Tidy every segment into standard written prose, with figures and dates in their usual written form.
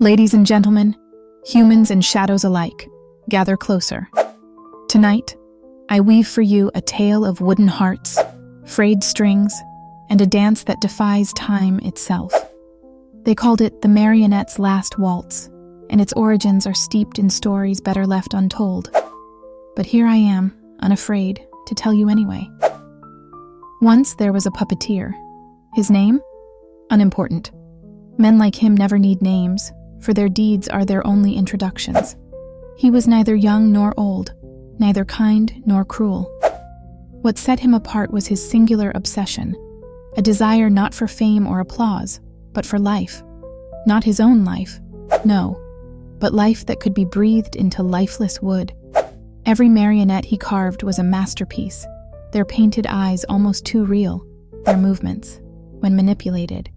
Ladies and gentlemen, humans and shadows alike, gather closer. Tonight, I weave for you a tale of wooden hearts, frayed strings, and a dance that defies time itself. They called it the Marionette's Last Waltz, and its origins are steeped in stories better left untold. But here I am, unafraid, to tell you anyway. Once there was a puppeteer. His name? Unimportant. Men like him never need names, for their deeds are their only introductions. He was neither young nor old, neither kind nor cruel. What set him apart was his singular obsession, a desire not for fame or applause, but for life. Not his own life, no, but life that could be breathed into lifeless wood. Every marionette he carved was a masterpiece, their painted eyes almost too real, their movements, when manipulated,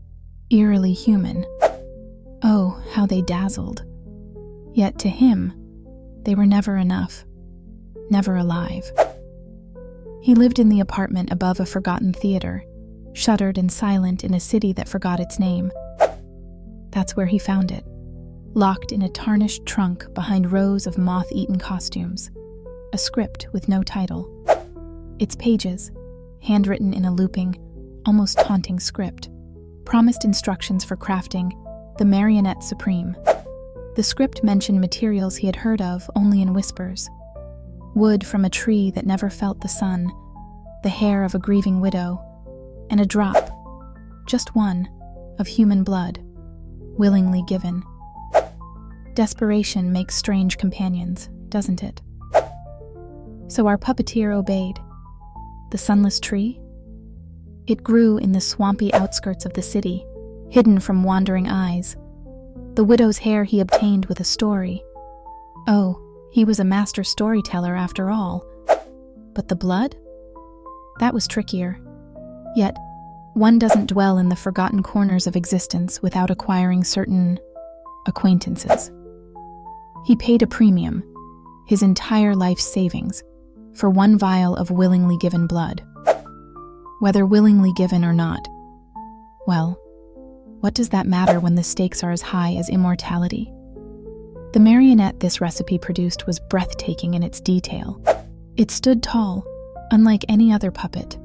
eerily human. Oh, how they dazzled. Yet to him, they were never enough, never alive. He lived in the apartment above a forgotten theater, shuttered and silent in a city that forgot its name. That's where he found it, locked in a tarnished trunk behind rows of moth-eaten costumes, a script with no title. Its pages, handwritten in a looping, almost taunting script, promised instructions for crafting the Marionette Supreme. The script mentioned materials he had heard of only in whispers. Wood from a tree that never felt the sun, the hair of a grieving widow, and a drop, just one, of human blood, willingly given. Desperation makes strange companions, doesn't it? So our puppeteer obeyed. The sunless tree? It grew in the swampy outskirts of the city, hidden from wandering eyes. The widow's hair he obtained with a story. Oh, he was a master storyteller after all. But the blood? That was trickier. Yet, one doesn't dwell in the forgotten corners of existence without acquiring certain acquaintances. He paid a premium, his entire life's savings, for one vial of willingly given blood. Whether willingly given or not, well, what does that matter when the stakes are as high as immortality? The marionette this recipe produced was breathtaking in its detail. It stood tall, unlike any other puppet.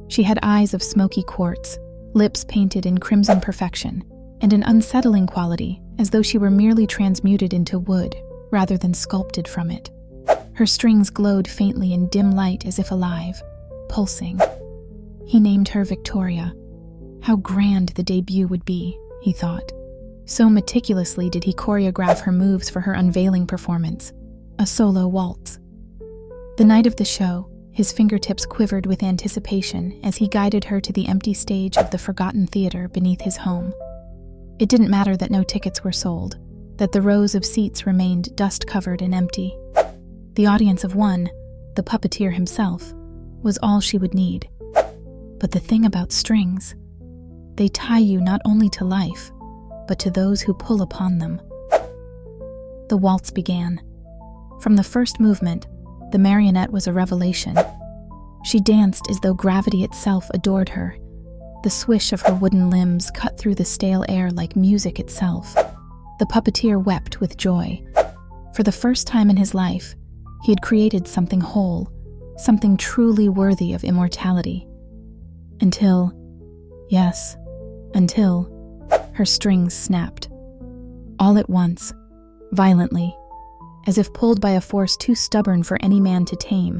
She had eyes of smoky quartz, lips painted in crimson perfection, and an unsettling quality, as though she were merely transmuted into wood rather than sculpted from it. Her strings glowed faintly in dim light as if alive, pulsing. He named her Victoria. How grand the debut would be, he thought. So meticulously did he choreograph her moves for her unveiling performance, a solo waltz. The night of the show, his fingertips quivered with anticipation as he guided her to the empty stage of the forgotten theater beneath his home. It didn't matter that no tickets were sold, that the rows of seats remained dust-covered and empty. The audience of one, the puppeteer himself, was all she would need. But the thing about strings, they tie you not only to life, but to those who pull upon them. The waltz began. From the first movement, the marionette was a revelation. She danced as though gravity itself adored her. The swish of her wooden limbs cut through the stale air like music itself. The puppeteer wept with joy. For the first time in his life, he had created something whole, something truly worthy of immortality. Until her strings snapped. All at once, violently, as if pulled by a force too stubborn for any man to tame.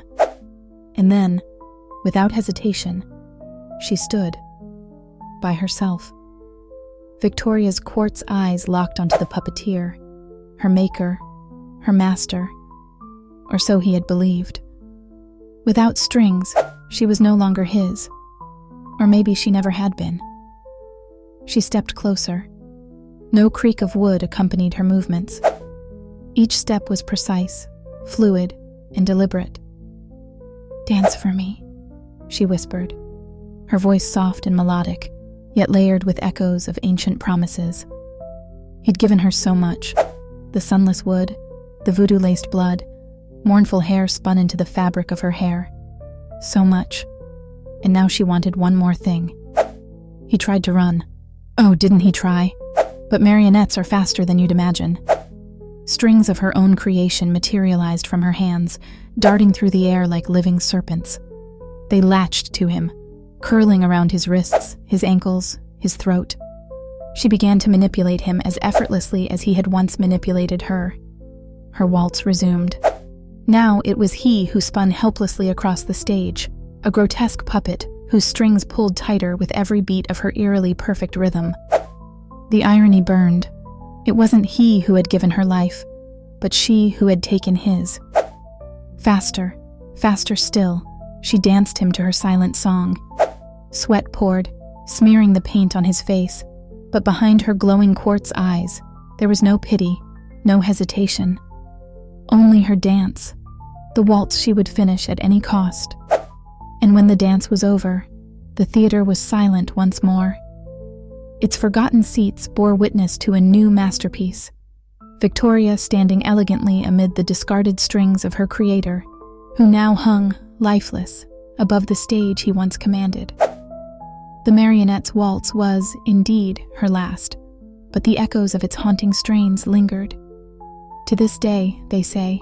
And then, without hesitation, she stood, by herself. Victoria's quartz eyes locked onto the puppeteer, her maker, her master, or so he had believed. Without strings, she was no longer his, or maybe she never had been. She stepped closer. No creak of wood accompanied her movements. Each step was precise, fluid, and deliberate. "Dance for me," she whispered, her voice soft and melodic, yet layered with echoes of ancient promises. He'd given her so much: the sunless wood, the voodoo-laced blood, mournful hair spun into the fabric of her hair. So much. And now she wanted one more thing. He tried to run. Oh, didn't he try? But marionettes are faster than you'd imagine. Strings of her own creation materialized from her hands, darting through the air like living serpents. They latched to him, curling around his wrists, his ankles, his throat. She began to manipulate him as effortlessly as he had once manipulated her. Her waltz resumed. Now it was he who spun helplessly across the stage, a grotesque puppet whose strings pulled tighter with every beat of her eerily perfect rhythm. The irony burned. It wasn't he who had given her life, but she who had taken his. Faster, faster still, she danced him to her silent song. Sweat poured, smearing the paint on his face, but behind her glowing quartz eyes, there was no pity, no hesitation. Only her dance, the waltz she would finish at any cost. And when the dance was over, the theater was silent once more. Its forgotten seats bore witness to a new masterpiece, Victoria standing elegantly amid the discarded strings of her creator, who now hung, lifeless, above the stage he once commanded. The Marionette's waltz was, indeed, her last, but the echoes of its haunting strains lingered. To this day, they say,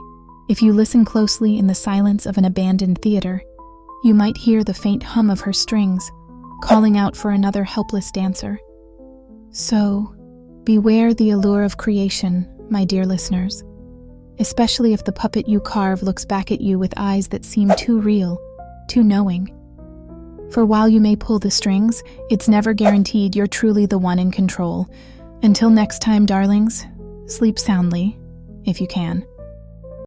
if you listen closely in the silence of an abandoned theater, you might hear the faint hum of her strings, calling out for another helpless dancer. So, beware the allure of creation, my dear listeners, especially if the puppet you carve looks back at you with eyes that seem too real, too knowing. For while you may pull the strings, it's never guaranteed you're truly the one in control. Until next time, darlings, sleep soundly, if you can.